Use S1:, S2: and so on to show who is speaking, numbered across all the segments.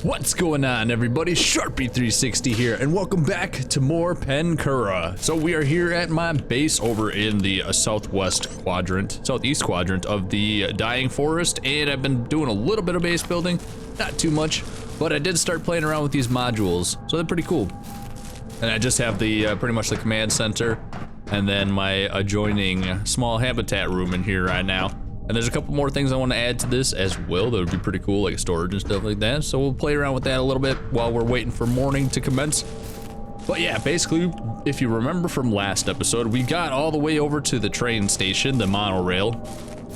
S1: What's going on, everybody? Sharpie360 here, and welcome back to more Penkura. So we are here at my base over in the southeast quadrant of the dying forest, and I've been doing a little bit of base building, not too much, but I did start playing around with these modules, so they're pretty cool. And I just have the pretty much the command center, and then my adjoining small habitat room in here right now. And there's a couple more things I want to add to this as well that would be pretty cool, like storage and stuff like that. So we'll play around with that a little bit while we're waiting for morning to commence. But yeah, basically, if you remember from last episode, we got all the way over to the train station, the monorail,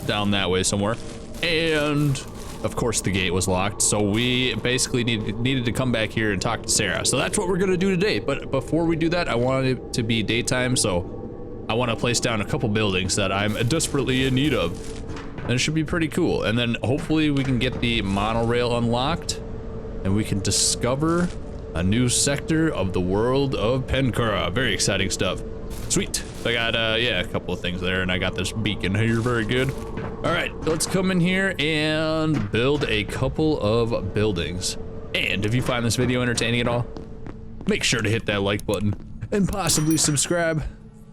S1: down that way somewhere. And of course the gate was locked. So we basically needed to come back here and talk to Sarah. So that's what we're gonna do today. But before we do that, I want it to be daytime. So I want to place down a couple buildings that I'm desperately in need of. And it should be pretty cool. And then hopefully we can get the monorail unlocked and we can discover a new sector of the world of Penkura. Very exciting stuff. Sweet. I got yeah, a couple of things there, and I got this beacon here. Very good. All right, let's come in here and build a couple of buildings. And if you find this video entertaining at all, make sure to hit that like button and possibly subscribe,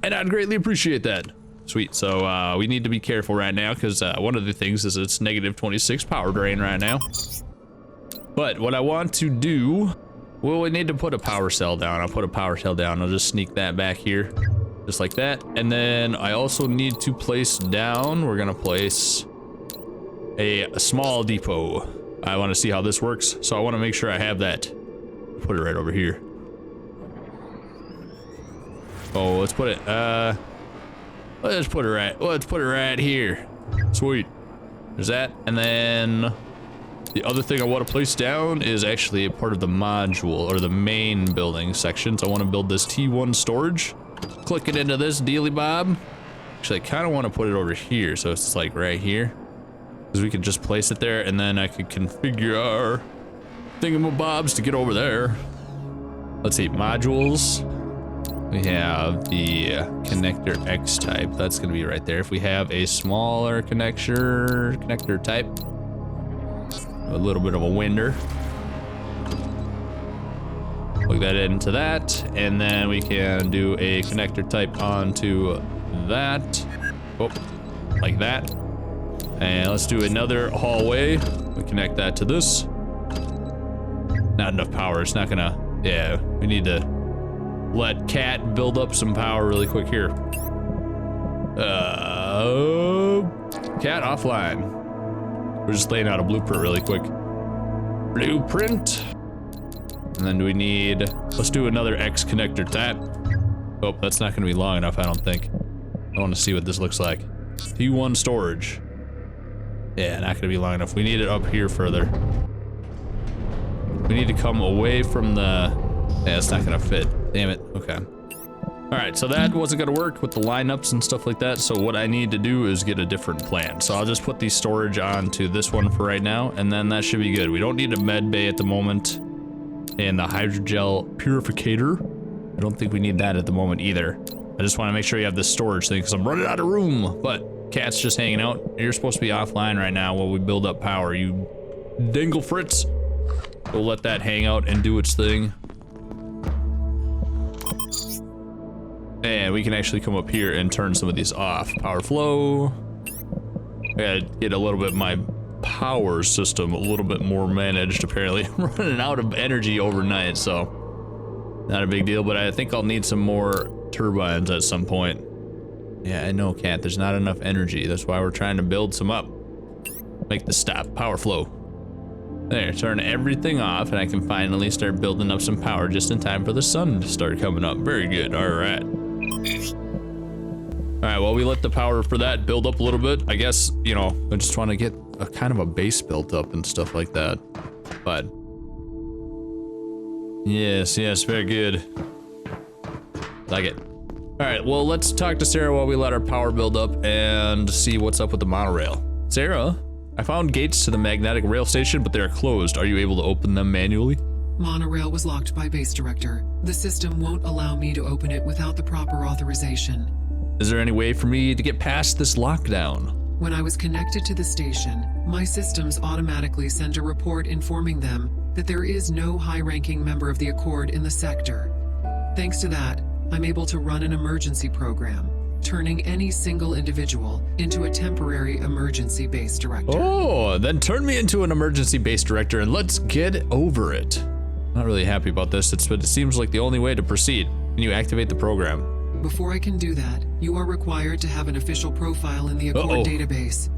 S1: and I'd greatly appreciate that. Sweet. So we need to be careful right now because one of the things is it's -26 power drain right now. But what I want to do, well, we need to put a power cell down. I'll put a power cell down. I'll just sneak that back here, just like that. And then I also need to place down, we're gonna place a small depot. I want to see how this works, so I want to make sure I have that. Put it right over here. Oh, let's put it let's put it right here. Sweet. There's that. And then the other thing I want to place down is actually a part of the module or the main building section. So I want to build this T1 storage. Click it into this dealy bob. Actually, I kind of want to put it over here, so it's like right here, because we could just place it there, and then I could configure our thingamabobs to get over there. Let's see, modules. We have the connector X type. That's going to be right there. If we have a smaller connector type, a little bit of a winder, plug that into that, and then we can do a connector type onto that. Oh, like that. And let's do another hallway. We connect that to this. Not enough power. It's not gonna. Yeah, we need to let Cat build up some power really quick here. Cat offline. We're just laying out a blueprint really quick. Blueprint. And then do we need, let's do another X connector tap. Oh, that's not gonna be long enough, I don't think. I wanna see what this looks like. T1 storage. Yeah, not gonna be long enough. We need it up here further. We need to come away from the, yeah, it's not gonna fit. Damn it, okay. All right, so that wasn't gonna work with the lineups and stuff like that, so what I need to do is get a different plan. So I'll just put the storage onto this one for right now, and then that should be good. We don't need a med bay at the moment, and the hydrogel purificator. I don't think we need that at the moment either. I just wanna make sure you have this storage thing, because I'm running out of room, but Cat's just hanging out. You're supposed to be offline right now while we build up power, you dingle fritz. We'll let that hang out and do its thing. And we can actually come up here and turn some of these off. Power flow. I gotta get a little bit of my power system a little bit more managed, apparently. I'm running out of energy overnight, so not a big deal, but I think I'll need some more turbines at some point. Yeah, I know, Cat, there's not enough energy. That's why we're trying to build some up. Make this stop. Power flow. There, turn everything off, and I can finally start building up some power just in time for the sun to start coming up. Very good. All right. All right, well, we let the power for that build up a little bit. I guess, you know, I just want to get a kind of a base built up and stuff like that. But yes, very good. Like it. All right, well, let's talk to Sarah while we let our power build up and see what's up with the monorail. Sarah, I found gates to the magnetic rail station, but they are closed. Are you able to open them manually?
S2: Monorail was locked by base director. The system won't allow me to open it without the proper authorization.
S1: Is there any way for me to get past this lockdown?
S2: When I was connected to the station, my systems automatically sent a report informing them that there is no high-ranking member of the Accord in the sector. Thanks to that, I'm able to run an emergency program, turning any single individual into a temporary emergency base director.
S1: Oh, then turn me into an emergency base director and let's get over it. Not really happy about this, but it seems like the only way to proceed. Can you activate the program?
S2: Before I can do that, you are required to have an official profile in the Accord database.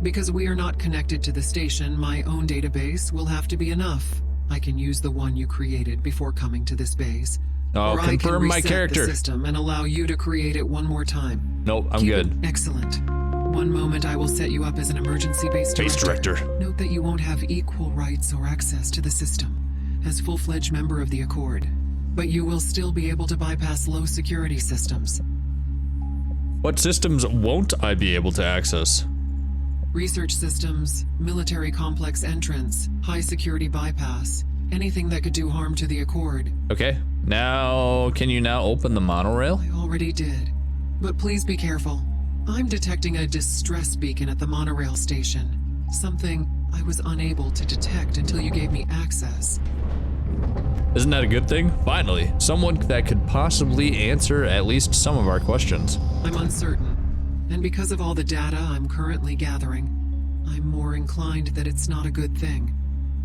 S2: Because we are not connected to the station, my own database will have to be enough. I can use the one you created before coming to this base.
S1: Oh,
S2: or
S1: confirm my
S2: I can reset
S1: character.
S2: the system and allow you to create it one more time.
S1: Nope, I'm good.
S2: Excellent. One moment I will set you up as an emergency base director. Note that you won't have equal rights or access to the system as full-fledged member of the Accord, but you will still be able to bypass low security systems.
S1: What systems won't I be able to access?
S2: Research systems, military complex entrance, high security bypass, anything that could do harm to the Accord.
S1: Okay, now, can you now open the monorail?
S2: I already did, but please be careful. I'm detecting a distress beacon at the monorail station, something I was unable to detect until you gave me access.
S1: Isn't that a good thing? Finally, someone that could possibly answer at least some of our questions.
S2: I'm uncertain, and because of all the data I'm currently gathering, I'm more inclined that it's not a good thing.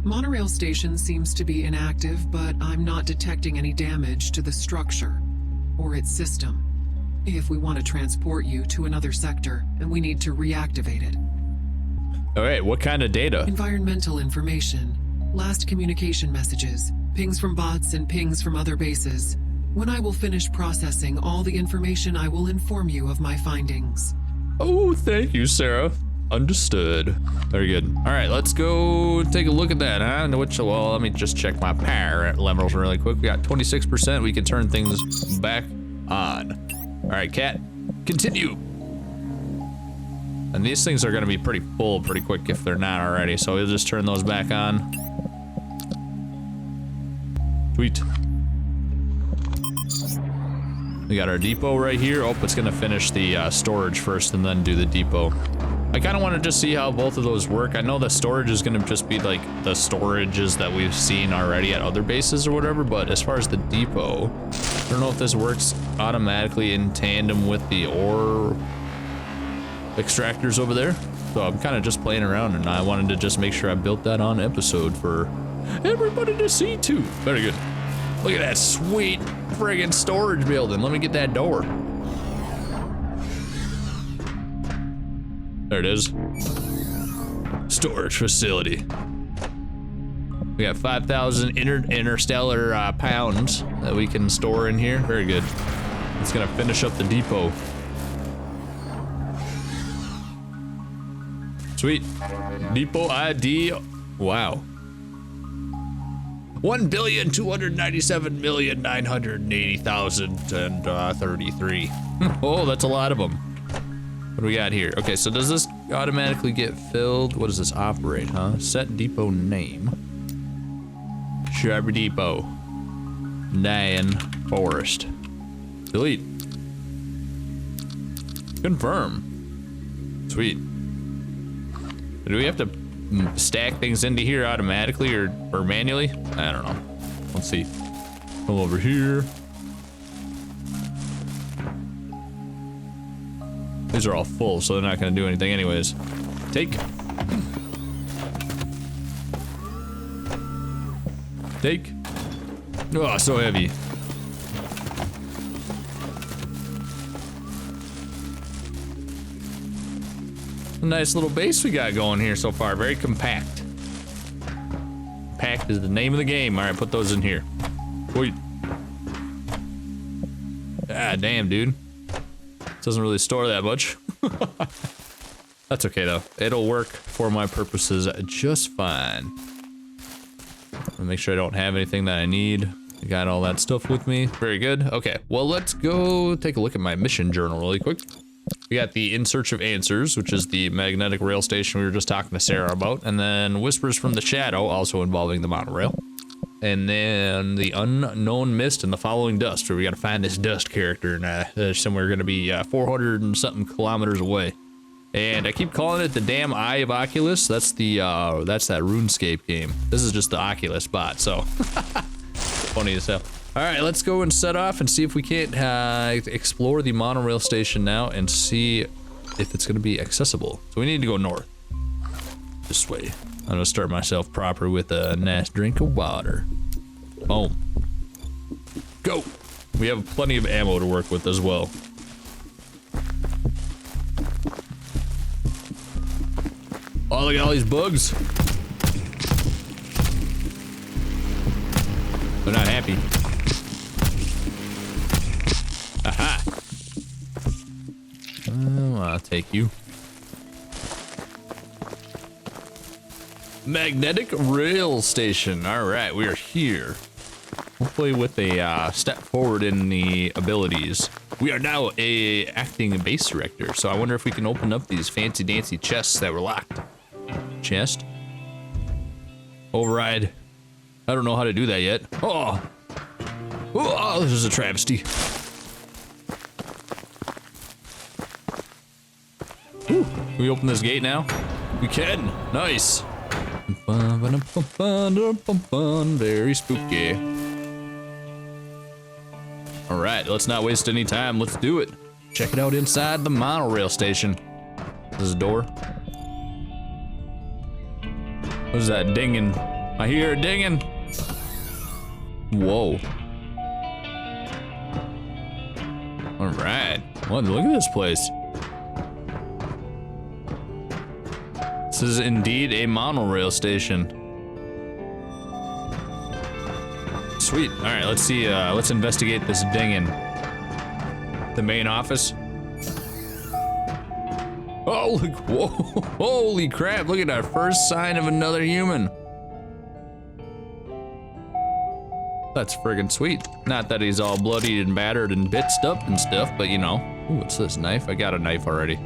S2: Monorail station seems to be inactive, but I'm not detecting any damage to the structure or its system. If we want to transport you to another sector, and we need to reactivate it.
S1: All right, what kind of data?
S2: Environmental information, last communication messages, pings from bots and pings from other bases. When I will finish processing all the information, I will inform you of my findings.
S1: Oh, thank you, Sarah. Understood. Very good. All right, let's go take a look at that, huh? Well, let me just check my power levels really quick. We got 26%. We can turn things back on. All right, Cat, continue. And these things are gonna be pretty full pretty quick if they're not already, so we'll just turn those back on. Sweet. We got our depot right here. Oh, it's gonna finish the storage first and then do the depot. I kind of want to just see how both of those work. I know the storage is going to just be like the storages that we've seen already at other bases or whatever, but as far as the depot, I don't know if this works automatically in tandem with the ore extractors over there. So I'm kind of just playing around, and I wanted to just make sure I built that on episode for everybody to see too. Very good. Look at that sweet friggin' storage building. Let me get that door. There it is. Storage facility. We got 5,000 interstellar pounds that we can store in here. Very good. It's gonna finish up the depot. Sweet. Depot ID. Wow. 1,297,980,033. Oh, that's a lot of them. What do we got here? Okay, so does this automatically get filled? What does this operate, huh? Set depot name. Sharp Depot. Dan Forest. Delete. Confirm. Sweet. Do we have to stack things into here automatically or manually? I don't know. Let's see. Come over here. These are all full, so they're not gonna do anything anyways. Take. Take. Oh, so heavy. A nice little base we got going here so far. Very compact. Compact is the name of the game. All right, put those in here. Sweet. Ah, damn, dude. Doesn't really store that much. That's okay though. It'll work for my purposes just fine. I'll make sure I don't have anything that I need. I got all that stuff with me. Very good. Okay, well, let's go take a look at my mission journal really quick. We got the In Search of Answers, which is the magnetic rail station we were just talking to Sarah about, and then Whispers from the Shadow, also involving the monorail. And then the Unknown Mist and the Following Dust, where we gotta find this dust character, and somewhere gonna be 400 and something kilometers away. And I keep calling it the damn Eye of Oculus. That's the that's that RuneScape game. This is just the Oculus bot, so funny as hell. All right, let's go and set off and see if we can't explore the monorail station now and see if it's gonna be accessible. So we need to go north. This way. I'm gonna start myself proper with a nice drink of water. Boom. Go. We have plenty of ammo to work with as well. Oh, look at all these bugs. They're not happy. Aha. Oh, I'll take you. Magnetic rail station. All right, we are here. Hopefully with a step forward in the abilities. We are now a acting base director, so I wonder if we can open up these fancy dancy chests that were locked. Chest. Override. I don't know how to do that yet. Oh, oh, this is a travesty. Whew. Can we open this gate now? We can. Nice. Very spooky. All right, let's not waste any time. Let's do it. Check it out inside the monorail station. This is a door. What is that dinging? I hear it dinging. Whoa. All right. Well, look at this place. This is indeed a monorail station. Sweet. All right, let's see. Let's investigate this dinging. The main office. Oh, look. Whoa. Holy crap. Look at our first sign of another human. That's friggin' sweet. Not that he's all bloodied and battered and bitsed up and stuff, but you know. Ooh, what's this knife? I got a knife already.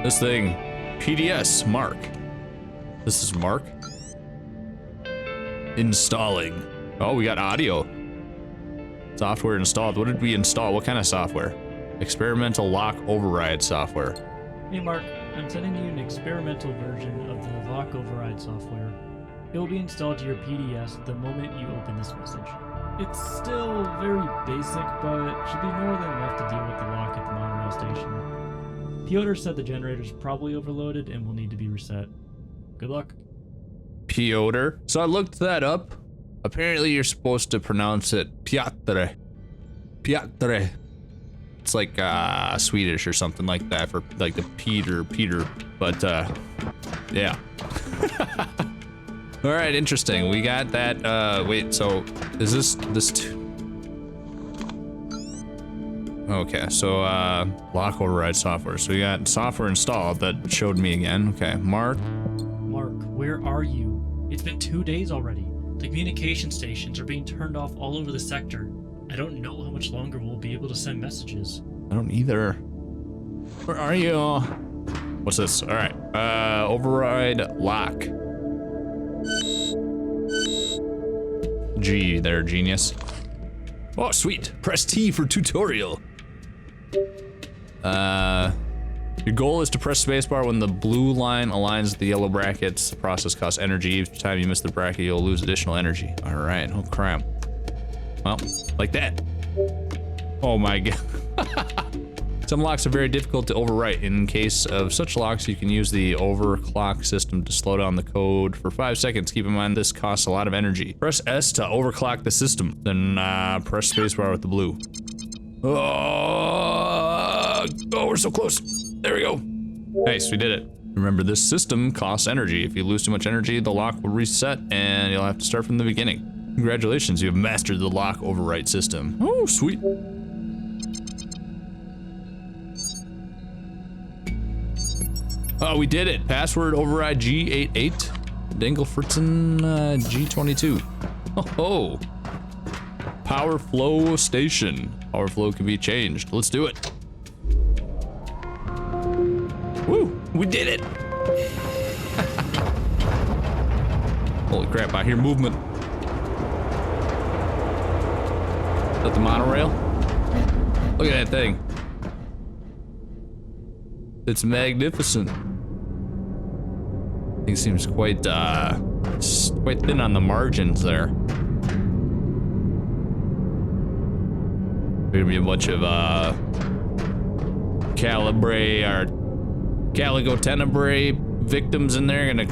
S1: This thing. PDS, Mark. This is Mark. Installing. Oh, we got audio. Software installed. What did we install? What kind of software? Experimental lock override software.
S3: Hey Mark, I'm sending you an experimental version of the lock override software. It will be installed to your PDS the moment you open this message. It's still very basic, but should be more than enough to deal with the lock at the monorail station. Piotr said the generator's probably overloaded and will need to be reset. Good luck.
S1: Piotr. So I looked that up. Apparently you're supposed to pronounce it Piotr. Piotr. It's like Swedish or something like that for like the Peter. But yeah. All right, interesting. We got that. Wait, so is this okay, so lock override software. So we got software installed that showed me again. Okay, Mark,
S3: where are you? It's been 2 days already. The communication stations are being turned off all over the sector. I don't know how much longer we'll be able to send messages.
S1: I don't either. Where are you? What's this? All right, override lock. G there, genius. Oh, sweet. Press T for tutorial. Your goal is to press spacebar when the blue line aligns with the yellow brackets. The process costs energy. Each time you miss the bracket, you'll lose additional energy. All right. Oh, crap. Well, like that. Oh, my God. Some locks are very difficult to overwrite. In case of such locks, you can use the overclock system to slow down the code for 5 seconds. Keep in mind this costs a lot of energy. Press S to overclock the system, then press spacebar with the blue. Oh, we're so close. There we go. Nice, we did it. Remember, this system costs energy. If you lose too much energy, the lock will reset and you'll have to start from the beginning. Congratulations, you have mastered the lock overwrite system. Oh, sweet. Oh, we did it. Password override G88. Dinglefritzen G22. Oh, power flow station. Power flow can be changed. Let's do it. Woo, we did it. Holy crap, I hear movement. Is that the monorail? Look at that thing. It's magnificent. Thing seems quite thin on the margins there. There's gonna be a bunch of Calico Tenebrae victims in there gonna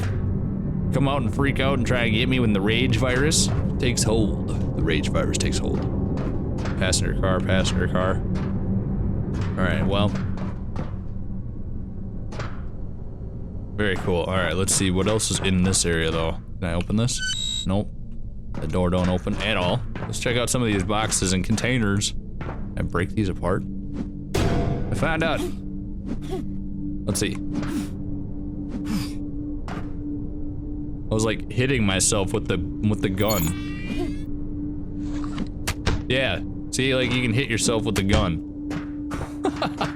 S1: come out and freak out and try and get me when the rage virus takes hold. The rage virus takes hold. Passenger car, passenger car. All right, well. Very cool. All right, let's see what else is in this area though. Can I open this? Nope. The door don't open at all. Let's check out some of these boxes and containers and break these apart. I found out. Let's see. I was like hitting myself with the gun. Yeah, see, like you can hit yourself with the gun.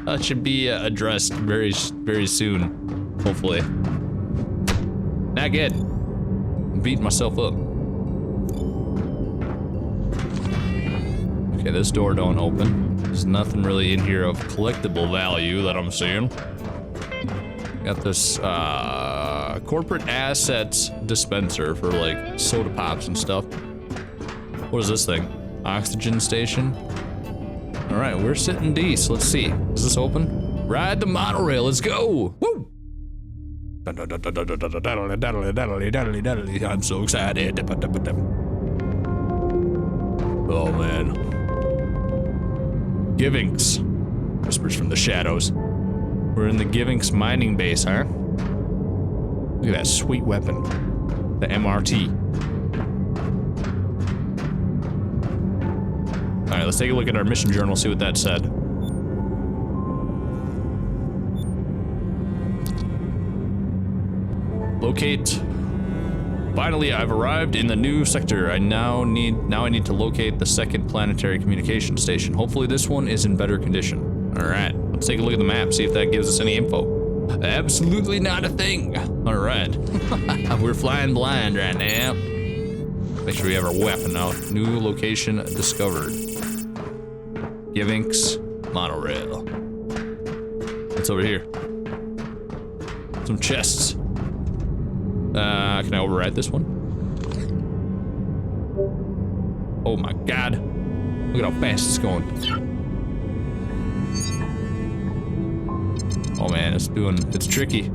S1: That should be addressed very soon, hopefully. Not good. I'm beating myself up. Okay, this door don't open. There's nothing really in here of collectible value that I'm seeing. Got this corporate assets dispenser for like soda pops and stuff. What is this thing? Oxygen station? All right, we're sitting Dece. Let's see. Is this open? Ride the monorail. Let's go. Woo! I'm so excited. Oh man. Givinx. Whispers from the shadows. We're in the Givinx mining base, huh? Look at that sweet weapon. The MRT. Alright, let's take a look at our mission journal, see what that said. Locate. Finally, I've arrived in the new sector. I now need to locate the second planetary communication station. Hopefully this one is in better condition. Alright, let's take a look at the map, see if that gives us any info. Absolutely not a thing. Alright. We're flying blind right now. Make sure we have our weapon out. New location discovered. Givinx Monorail. What's over here? Some chests. Can I override this one? Oh my god. Look at how fast it's going. Oh man, it's tricky.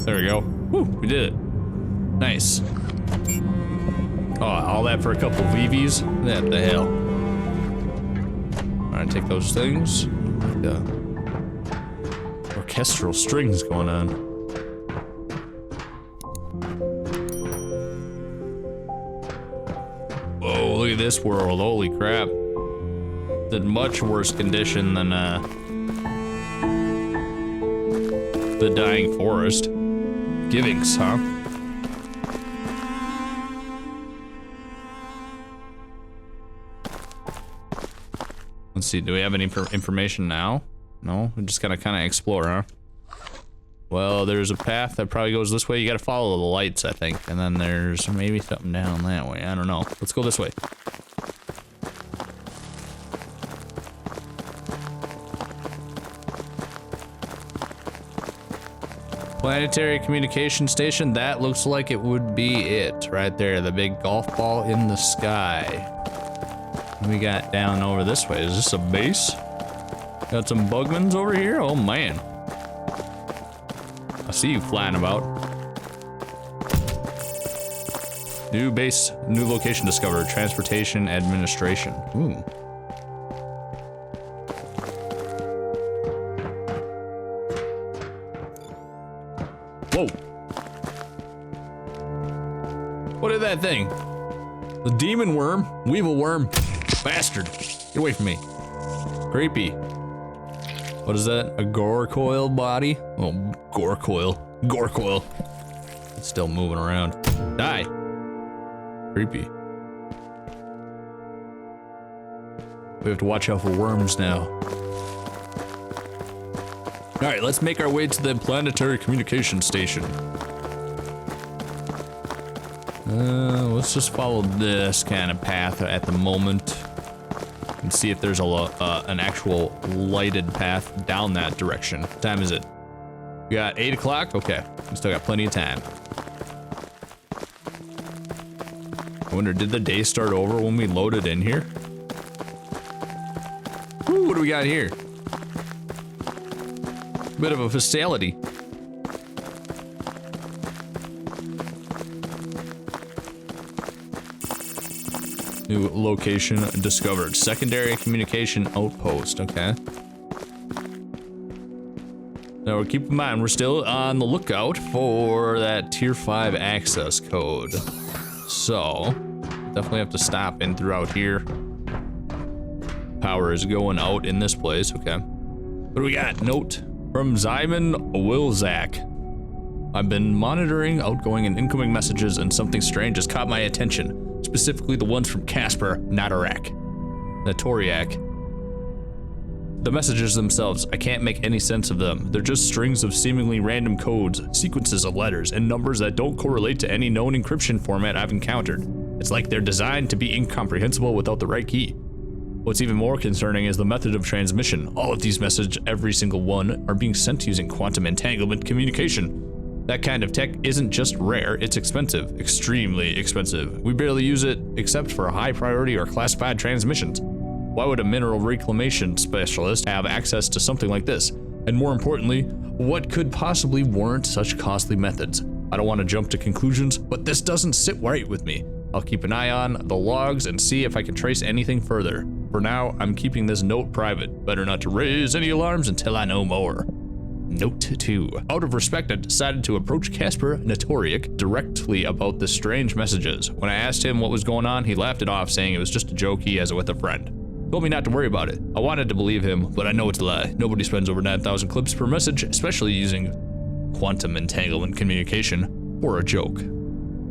S1: There we go. Woo, we did it. Nice. Oh, all that for a couple of VVs? What the hell? Alright, take those things. Yeah. Orchestral strings going on. Whoa, look at this world. Holy crap. It's in much worse condition than the dying forest. Givinx, huh? Let's see, do we have any information now? No, we just gotta kind of explore, huh? Well, there's a path that probably goes this way. You gotta follow the lights, I think. And then there's maybe something down that way. I don't know. Let's go this way. Planetary communication station. That looks like it would be it right there. The big golf ball in the sky. What we got down over this way? Is this a base? Got some bugmans over here? Oh man. I see you flying about. New base, new location discovered. Transportation administration. Ooh. Whoa. What is that thing? The demon worm? Weevil worm? Bastard. Get away from me. Creepy. What is that? A Gorcoil body? Oh, Gorcoil. Gorcoil. It's still moving around. Die. Creepy. We have to watch out for worms now. Alright, let's make our way to the planetary communication station. Let's just follow this kind of path at the moment. and see if there's an actual lighted path down that direction. What time is it? We got 8 o'clock? Okay, we still got plenty of time. I wonder, did the day start over when we loaded in here? Ooh, what do we got here? Bit of a facility. New location discovered. Secondary communication outpost, okay. Now keep in mind, we're still on the lookout for that tier 5 access code. So, definitely have to stop in throughout here. Power is going out in this place, okay. What do we got? Note from Simon Wilzak. I've been monitoring outgoing and incoming messages and something strange has caught my attention. Specifically the ones from Casper Natoriak. The messages themselves, I can't make any sense of them. They're just strings of seemingly random codes, sequences of letters, and numbers that don't correlate to any known encryption format I've encountered. It's like they're designed to be incomprehensible without the right key. What's even more concerning is the method of transmission. All of these messages, every single one, are being sent using quantum entanglement communication. That kind of tech isn't just rare, it's expensive, extremely expensive. We barely use it except for high priority or classified transmissions. Why would a mineral reclamation specialist have access to something like this? And more importantly, what could possibly warrant such costly methods? I don't want to jump to conclusions, but this doesn't sit right with me. I'll keep an eye on the logs and see if I can trace anything further. For now, I'm keeping this note private. Better not to raise any alarms until I know more. Note 2. Out of respect, I decided to approach Casper Natoriak directly about the strange messages. When I asked him what was going on, he laughed it off, saying it was just a joke he has with a friend. Told me not to worry about it. I wanted to believe him, but I know it's a lie. Nobody spends over 9,000 clips per message, especially using quantum entanglement communication, for a joke.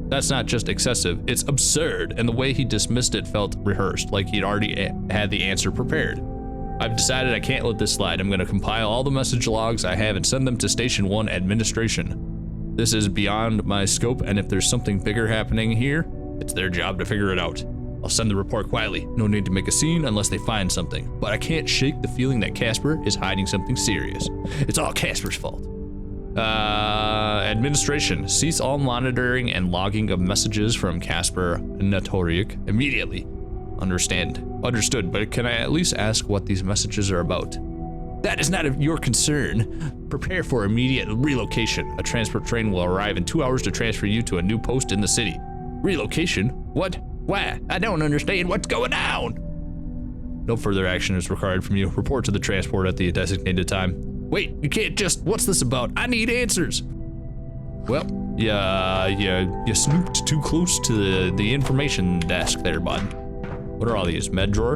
S1: That's not just excessive, it's absurd, and the way he dismissed it felt rehearsed, like he'd already had the answer prepared. I've decided I can't let this slide. I'm gonna compile all the message logs I have and send them to Station 1 administration. This is beyond my scope, and if there's something bigger happening here, it's their job to figure it out. I'll send the report quietly. No need to make a scene unless they find something. But I can't shake the feeling that Casper is hiding something serious. It's all Casper's fault. Administration. Cease all monitoring and logging of messages from Casper Natoriak immediately. Understood, but can I at least ask what these messages are about? That is not of your concern. Prepare for immediate relocation. A transport train will arrive in 2 hours to transfer you to a new post in the city. Relocation? What? Why? I don't understand what's going on. No further action is required from you. Report to the transport at the designated time. Wait, you can't just, what's this about? I need answers. Well, you snooped too close to the information desk there, bud. What are all these? Med drawer?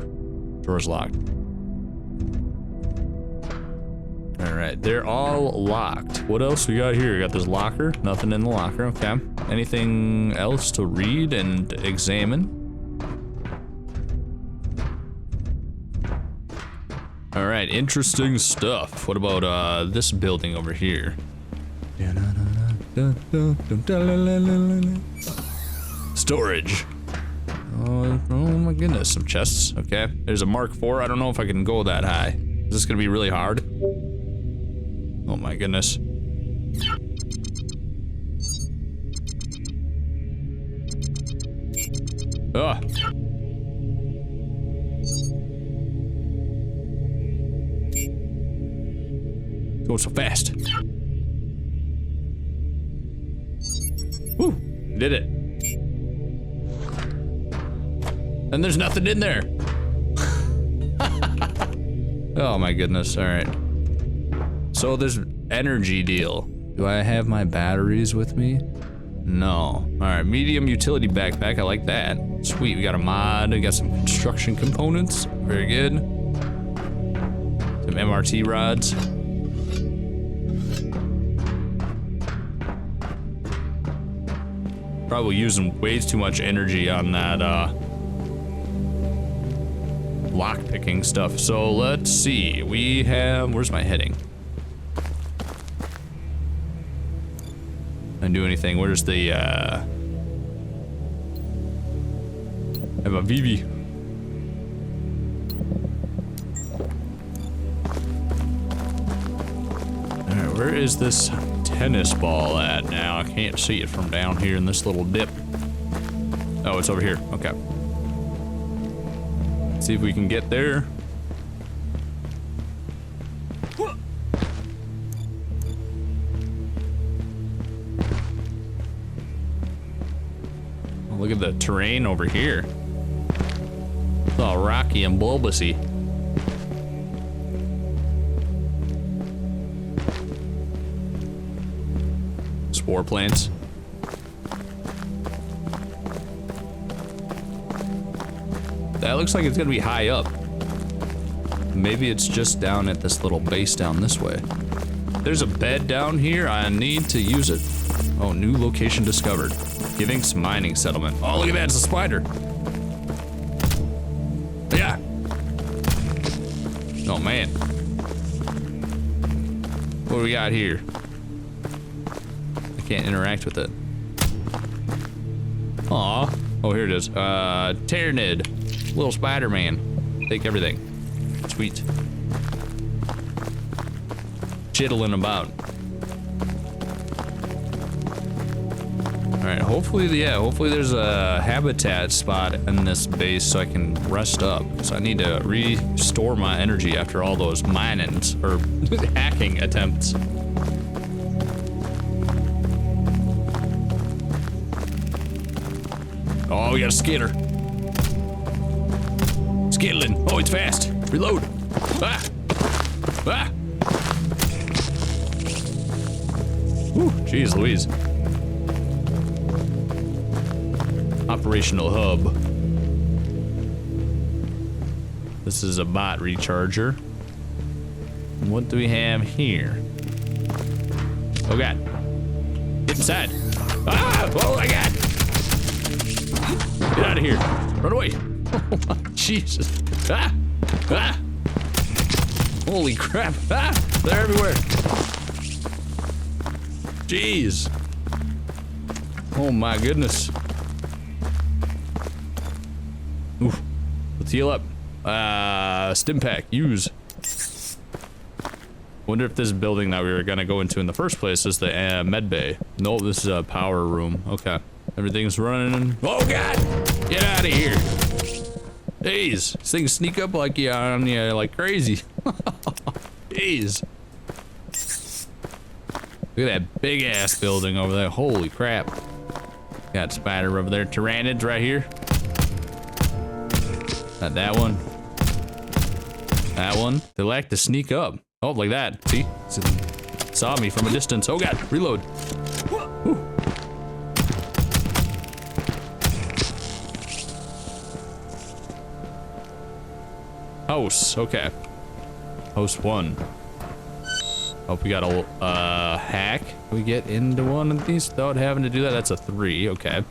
S1: Drawer's locked. All right, they're all locked. What else we got here? We got this locker, nothing in the locker, okay. Anything else to read and examine? All right, interesting stuff. What about this building over here? Storage. Oh my goodness, some chests, okay. There's a Mark IV, I don't know if I can go that high. Is this gonna be really hard? Oh my goodness. Ah. Going so fast. Woo, did it. And there's nothing in there. Oh my goodness, all right. So there's energy deal. Do I have my batteries with me? No. All right, medium utility backpack, I like that. Sweet, we got a mod, we got some construction components. Very good. Some MRT rods. Probably using way too much energy on that lock picking stuff. So let's see, we have, where's my heading? Didn't do anything. Where's the I have a VV. Where is this tennis ball at now? I can't see it from down here in this little dip. Oh, it's over here. Okay. Let's see if we can get there. Oh, look at the terrain over here. It's all rocky and bulbousy. Spore plants. That looks like it's gonna be high up. Maybe it's just down at this little base down this way. There's a bed down here. I need to use it. Oh, new location discovered. Givinx mining settlement. Oh, look at that, it's a spider. Yeah. Oh man. What do we got here? I can't interact with it. Aw. Oh, here it is. Tyrannid. Little Spider-Man. Take everything. Sweet. Chittling about. Alright, hopefully there's a habitat spot in this base so I can rest up. So I need to restore my energy after all those minings or hacking attempts. Oh, we got a skitter. Skittling. Oh, it's fast. Reload. Ah! Ah! Whew, jeez Louise. Operational hub. This is a bot recharger. What do we have here? Oh god. Get inside. Ah! Oh my god! Get out of here. Run away. Oh, Jesus. Ah! Ah! Holy crap. Ah! They're everywhere. Jeez. Oh my goodness. Oof. Let's heal up. Stim pack. Use. Wonder if this building that we were gonna go into in the first place is the med bay. No, this is a power room. Okay. Everything's running. Oh god! Get out of here! Jeez, these things sneak up like you on you like crazy. Jeez. Look at that big ass building over there. Holy crap. Got spider over there. Tyrannids right here. Not that one. That one. They like to sneak up. Oh, like that. See? Saw me from a distance. Oh god, reload. Whew. House, okay. Host 1. Hope we got a hack. Can we get into one of these without having to do that? That's a 3, okay.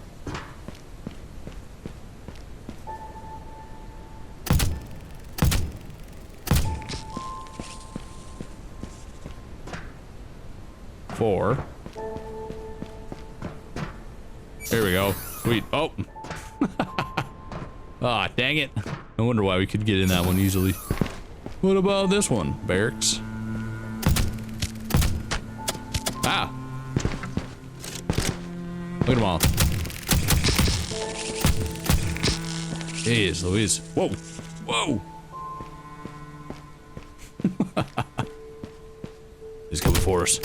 S1: Four. There we go. Sweet. Oh. Ah, dang it. I wonder why we could get in that one easily. What about this one? Barracks. Ah. Look at them all. Jeez Louise. Whoa. Whoa. He's coming for us.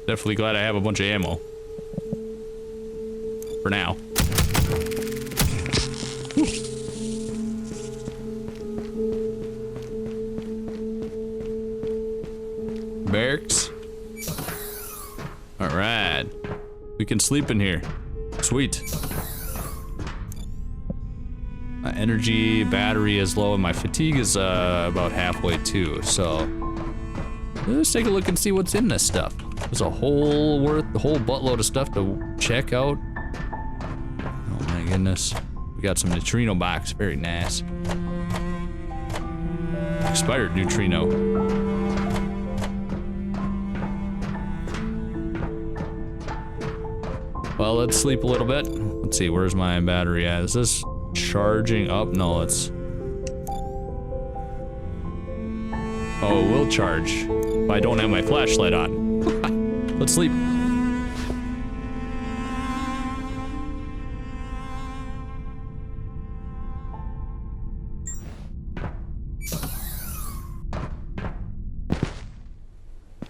S1: Definitely glad I have a bunch of ammo. For now. Whew. Barracks. All right. We can sleep in here. Sweet. My energy battery is low and my fatigue is about halfway too. So let's take a look and see what's in this stuff. There's a whole buttload of stuff to check out. Oh my goodness. We got some neutrino box, very nice. Expired neutrino. Well, let's sleep a little bit. Let's see, where's my battery at? Is this charging up? No, it's... Oh, it will charge if I don't have my flashlight on. Let's sleep.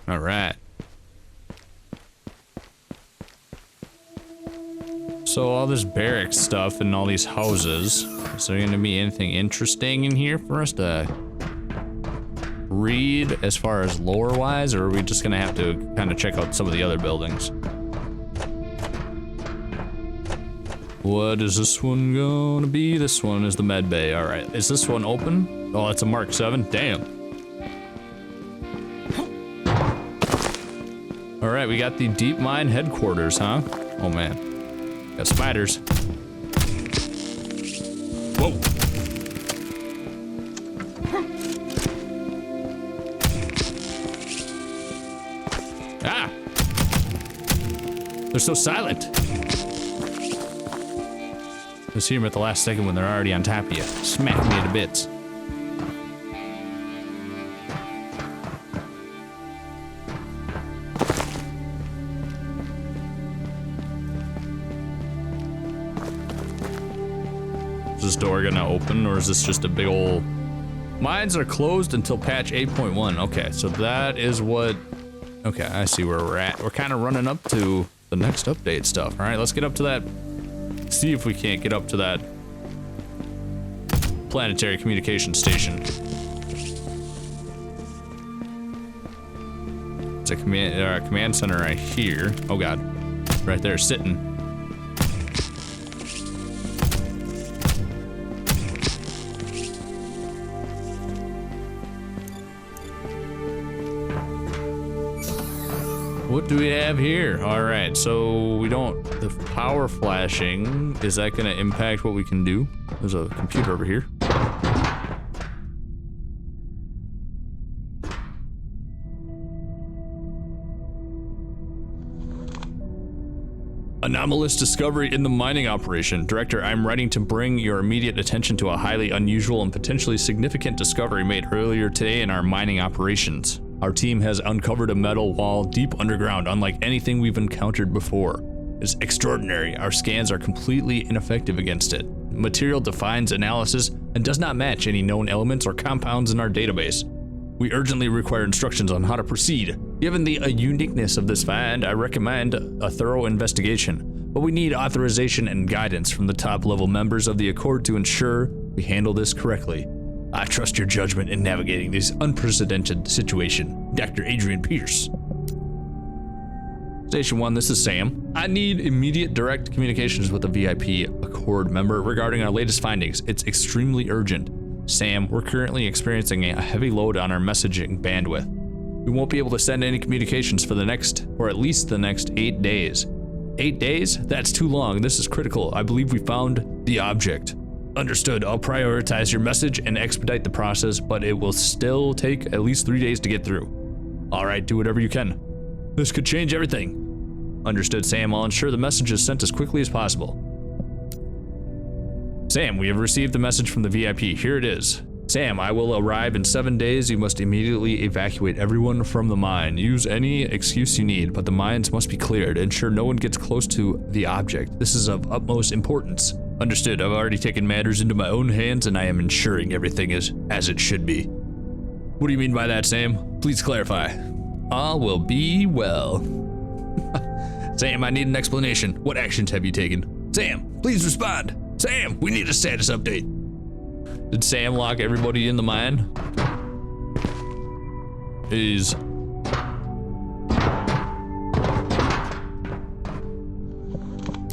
S1: All right. So all this barracks stuff and all these houses, is there gonna be anything interesting in here for us to read as far as lore wise, or are we just gonna have to kind of check out some of the other buildings? What is this one gonna be? This one is the med bay. All right, is this one open? Oh, it's a Mark 7, damn. All right, we got the deep mine headquarters, huh? Oh man. Got spiders. Whoa. Ah! They're so silent. Just see them at the last second when they're already on top of you, smacking you to bits. Is this door gonna open, or is this just a big old... Mines are closed until patch 8.1. Okay, so that is what... Okay, I see where we're at. We're kind of running up to the next update stuff. All right, let's get up to that. See if we can't get up to that planetary communication station. It's a command center right here. Oh god, right there, sitting. What do we have here? All right, so we don't, the power flashing, is that gonna impact what we can do? There's a computer over here. Anomalous discovery in the mining operation. Director, I'm writing to bring your immediate attention to a highly unusual and potentially significant discovery made earlier today in our mining operations. Our team has uncovered a metal wall deep underground, unlike anything we've encountered before. It's extraordinary. Our scans are completely ineffective against it. The material defines analysis and does not match any known elements or compounds in our database. We urgently require instructions on how to proceed. Given the uniqueness of this find, I recommend a thorough investigation, but we need authorization and guidance from the top-level members of the Accord to ensure we handle this correctly. I trust your judgment in navigating this unprecedented situation. Dr. Adrian Pierce. Station 1, this is Sam. I need immediate direct communications with a VIP Accord member regarding our latest findings. It's extremely urgent. Sam, we're currently experiencing a heavy load on our messaging bandwidth. We won't be able to send any communications for the next, or at least the next 8 days. 8 days? That's too long. This is critical. I believe we found the object. Understood. I'll prioritize your message and expedite the process, but it will still take at least 3 days to get through. All right, do whatever you can. This could change everything. Understood, Sam. I'll ensure the message is sent as quickly as possible. Sam, we have received the message from the VIP. Here it is. Sam, I will arrive in 7 days. You must immediately evacuate everyone from the mine. Use any excuse you need, but the mines must be cleared. Ensure no one gets close to the object. This is of utmost importance. Understood. I've already taken matters into my own hands and I am ensuring everything is as it should be. What do you mean by that, Sam? Please clarify. All will be well. Sam, I need an explanation. What actions have you taken? Sam, please respond. Sam, we need a status update. Did Sam lock everybody in the mine?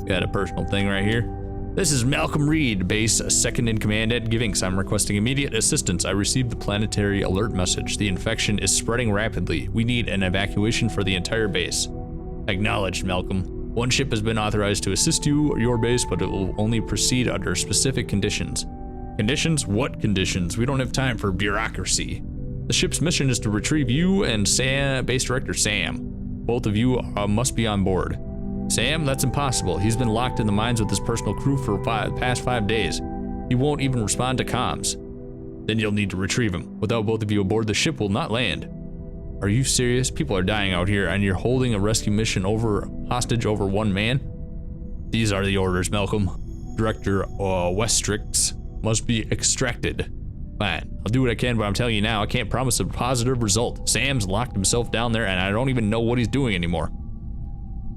S1: Got a personal thing right here. This is Malcolm Reed, base second in command at Givinx. I'm requesting immediate assistance. I received the planetary alert message. The infection is spreading rapidly. We need an evacuation for the entire base. Acknowledged, Malcolm. One ship has been authorized to assist you or your base, but it will only proceed under specific conditions. Conditions? What conditions? We don't have time for bureaucracy. The ship's mission is to retrieve you and Base Director Sam. Both of you must be on board. Sam, that's impossible. He's been locked in the mines with his personal crew for past 5 days. He won't even respond to comms. Then you'll need to retrieve him. Without both of you aboard, the ship will not land. Are you serious? People are dying out here, and you're holding a rescue mission hostage over one man? These are the orders, Malcolm. Director Westrix must be extracted. Fine, I'll do what I can, but I'm telling you now, I can't promise a positive result. Sam's locked himself down there, and I don't even know what he's doing anymore.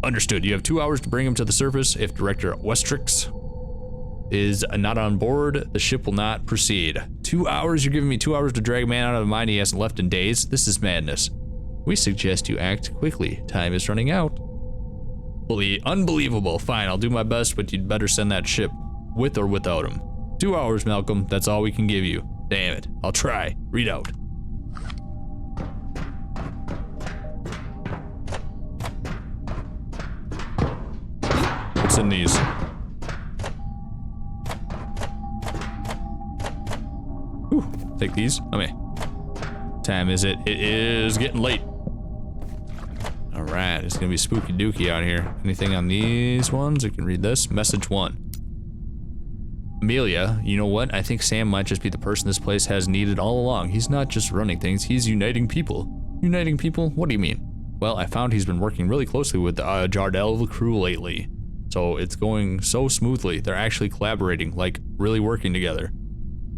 S1: Understood. You have 2 hours to bring him to the surface. If Director Westrix is not on board, the ship will not proceed. 2 hours? You're giving me 2 hours to drag a man out of the mine he hasn't left in days? This is madness. We suggest you act quickly. Time is running out. Fully unbelievable. Fine, I'll do my best, but you'd better send that ship with or without him. 2 hours, Malcolm. That's all we can give you. Damn it. I'll try. Read out. What's in these? Whew. Take these. Okay. Time is it? It is getting late. All right, it's gonna be spooky dooky out here. Anything on these ones? I can read this. Message 1. Amelia, you know what? I think Sam might just be the person this place has needed all along. He's not just running things, he's uniting people. Uniting people? What do you mean? Well, I found he's been working really closely with the Jardel crew lately. So it's going so smoothly. They're actually collaborating, like really working together.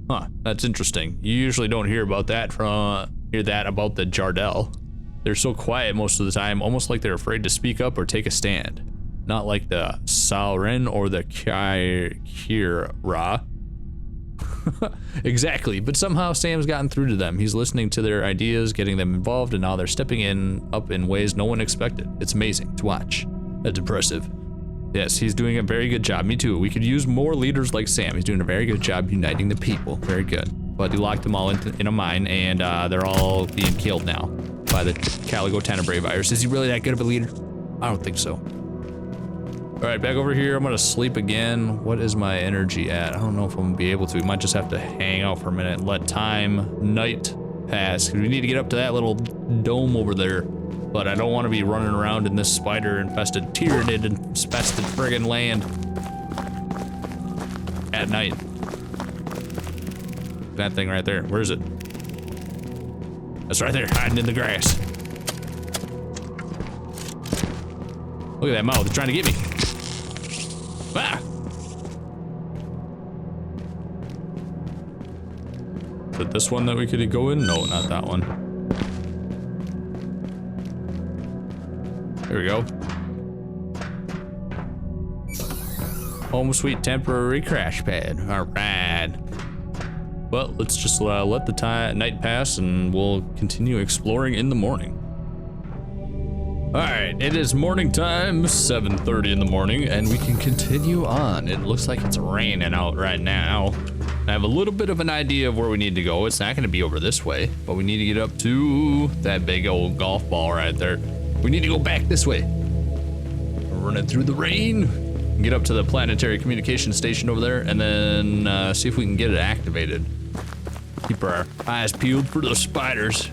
S1: Huh, that's interesting. You usually don't hear about that about the Jardel. They're so quiet most of the time, almost like they're afraid to speak up or take a stand. Not like the Salren or the Kira. Exactly, but somehow Sam's gotten through to them. He's listening to their ideas, getting them involved, and now they're stepping up in ways no one expected. It's amazing to watch. That's impressive. Yes, he's doing a very good job. Me too. We could use more leaders like Sam. He's doing a very good job uniting the people. Very good. But he locked them all in a mine, and they're all being killed now by the Caligo Tenebrae virus. Is he really that good of a leader? I don't think so. All right, back over here. I'm gonna sleep again. What is my energy at? I don't know if I'm gonna be able to. We might just have to hang out for a minute and let night pass, because we need to get up to that little dome over there. But I don't want to be running around in this spider-infested, tyrannid-infested friggin' land at night. That thing right there. Where is it? That's right there, hiding in the grass. Look at that mouth. It's trying to get me. Ah! Is it this one that we could go in? No, not that one. There we go. Home sweet temporary crash pad. All right. Well, let's just let the night pass and we'll continue exploring in the morning. All right, it is morning time, 7:30 in the morning, and we can continue on. It looks like it's raining out right now. I have a little bit of an idea of where we need to go. It's not gonna be over this way, but we need to get up to that big old golf ball right there. We need to go back this way. Run it through the rain. Get up to the Planetary communication station over there, and then see if we can get it activated. Keep our eyes peeled for those spiders.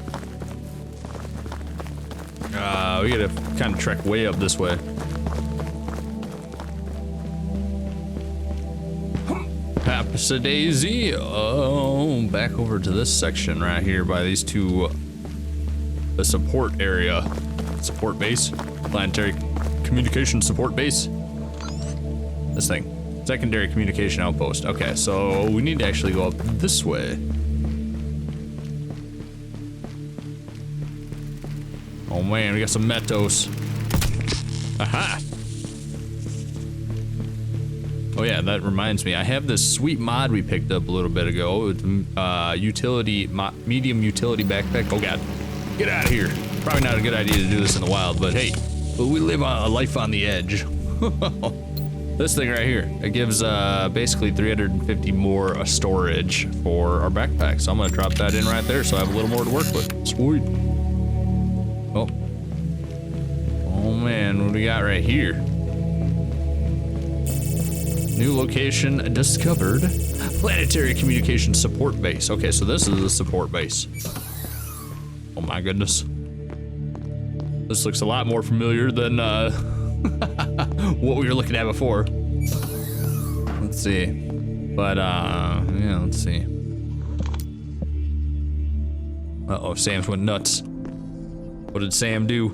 S1: We gotta kind of trek way up this way. Daisy. Oh, back over to this section right here by these two. The support area. Support base. Planetary communication support base. This thing. Secondary communication outpost. Okay, so we need to actually go up this way. Oh man, we got some Metos. Aha! Oh yeah, that reminds me. I have this sweet mod we picked up a little bit ago. It's medium utility backpack. Oh god, get out of here. Probably not a good idea to do this in the wild, but hey, we live a life on the edge. This thing right here, it gives basically 350 more storage for our backpack. So I'm gonna drop that in right there so I have a little more to work with. Sweet. Oh. Oh man, what do we got right here? New location discovered. Planetary communication support base. Okay, so this is a support base. Oh my goodness. This looks a lot more familiar than what we were looking at before. Let's see. But yeah, let's see. Uh-oh, Sam's went nuts. What did Sam do?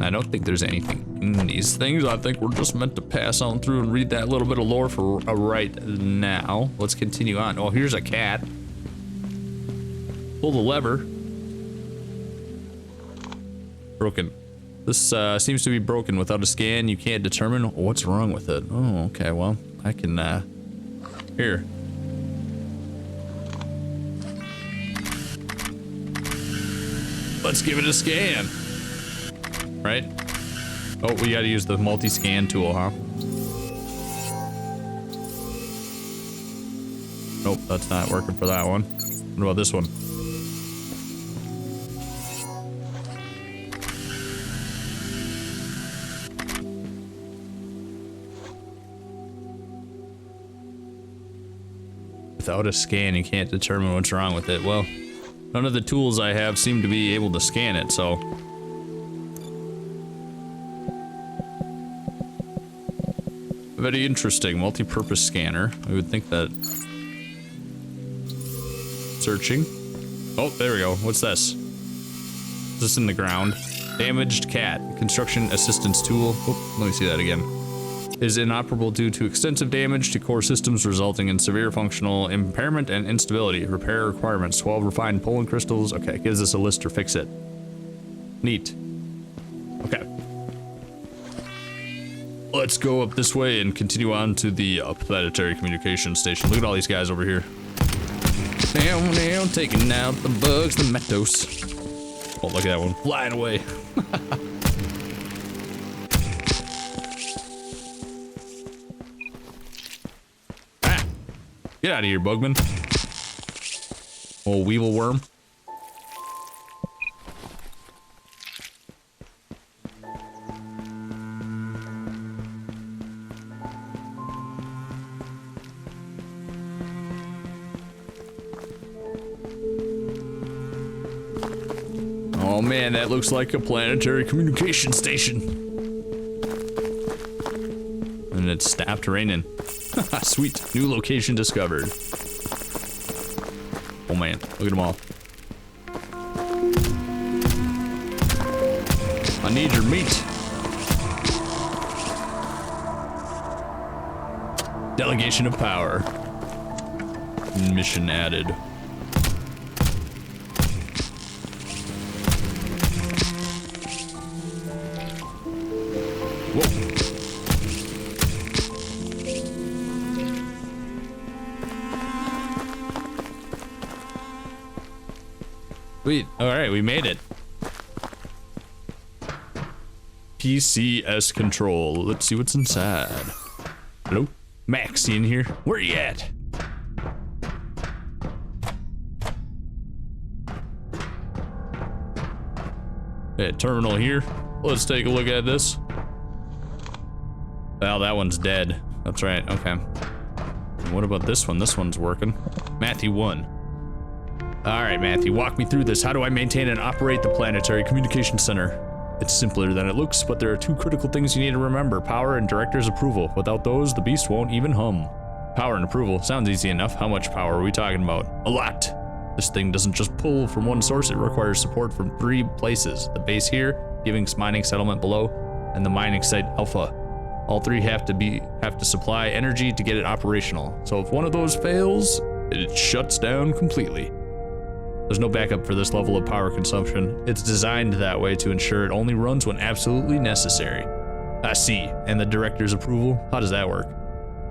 S1: I don't think there's anything in these things. I think we're just meant to pass on through and read that little bit of lore for right now. Let's continue on. Oh, here's a cat. Pull the lever. Broken. This seems to be broken. Without a scan, you can't determine what's wrong with it. Oh, okay, well, I can, here. Let's give it a scan. Right? Oh, we gotta use the multi-scan tool, huh? Nope, that's not working for that one. What about this one? Without a scan, you can't determine what's wrong with it. Well, none of the tools I have seem to be able to scan it, so... Very interesting, multi-purpose scanner. I would think that... Searching. Oh, there we go. What's this? Is this in the ground? Damaged cat. Construction assistance tool. Oh, let me see that again. Is inoperable due to extensive damage to core systems resulting in severe functional impairment and instability. Repair requirements. 12 refined pollen crystals. Okay, gives us a list to fix it. Neat. Okay. Let's go up this way and continue on to the planetary communication station. Look at all these guys over here. Down, taking out the bugs, the metos. Oh, look at that one flying away. Ah, get out of here, Bugman. Oh, weevil worm. Oh man, that looks like a planetary communication station. And it stopped raining. Sweet, new location discovered. Oh man, look at them all. I need your meat. Delegation of power. Mission added. Whoa. Sweet. Alright, we made it. PCS control. Let's see what's inside. Hello? Max, you in here? Where you at? Okay, terminal here. Let's take a look at this. Well, that one's dead. That's right, okay. And what about this one? This one's working. Matthew 1. Alright, Matthew, walk me through this. How do I maintain and operate the Planetary Communication Center? It's simpler than it looks, but there are two critical things you need to remember. Power and director's approval. Without those, the beast won't even hum. Power and approval. Sounds easy enough. How much power are we talking about? A lot. This thing doesn't just pull from one source, it requires support from 3 places. The base here, Givinx mining settlement below, and the mining site Alpha. All 3 have to supply energy to get it operational. So if one of those fails, it shuts down completely. There's no backup for this level of power consumption. It's designed that way to ensure it only runs when absolutely necessary. I see. And the director's approval? How does that work?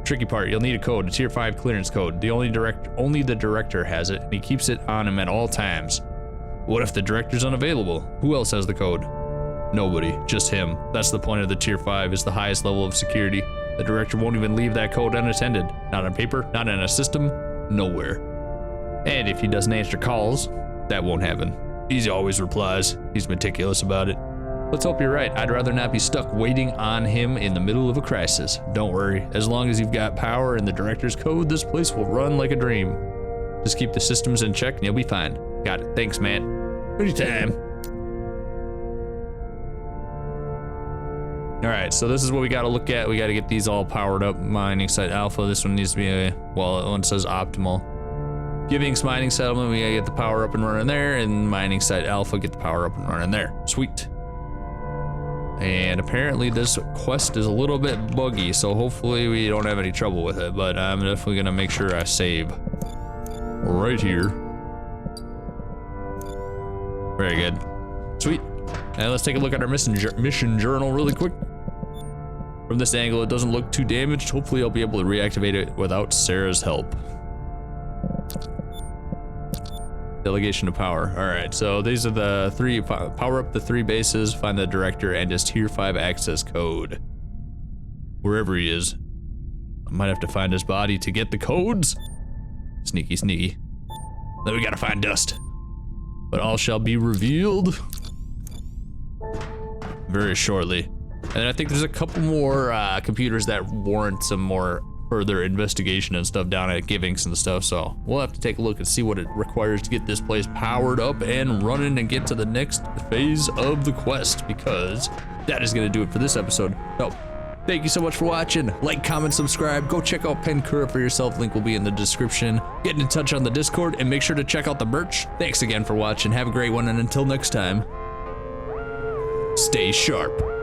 S1: Tricky part, you'll need a code, a tier 5 clearance code. Only the director has it, and he keeps it on him at all times. What if the director's unavailable? Who else has the code? Nobody, just him. That's the point of the tier 5, is the highest level of security. The director won't even leave that code unattended. Not on paper, not in a system, nowhere. And if he doesn't answer calls, that won't happen. He always replies. He's meticulous about it. Let's hope you're right. I'd rather not be stuck waiting on him in the middle of a crisis. Don't worry, as long as you've got power and the director's code, this place will run like a dream. Just keep the systems in check and you'll be fine. Got it, thanks man. Anytime. All right, so this is what we gotta look at. We gotta get these all powered up. Mining site Alpha, this one needs to be well, one says optimal. Givinx mining settlement, we gotta get the power up and running there, and mining site alpha, get the power up and running there. Sweet. And apparently this quest is a little bit buggy, so hopefully we don't have any trouble with it, but I'm definitely gonna make sure I save right here. Very good. Sweet. And let's take a look at our mission journal really quick. From this angle, it doesn't look too damaged. Hopefully I'll be able to reactivate it without Sarah's help. Delegation of power. All right, so these are the 3, power up the 3 bases, find the director, and his tier 5 access code. Wherever he is. I might have to find his body to get the codes. Sneaky, sneaky. Then we gotta find Dust. But all shall be revealed very shortly. And I think there's a couple more computers that warrant some more further investigation and stuff down at Givinx and stuff, so we'll have to take a look and see what it requires to get this place powered up and running and get to the next phase of the quest, because that is going to do it for this episode. So thank you so much for watching. Like, comment, subscribe. Go check out Penkura for yourself. Link will be in the description. Get in touch on the Discord and make sure to check out the merch. Thanks again for watching. Have a great one, and until next time, stay sharp.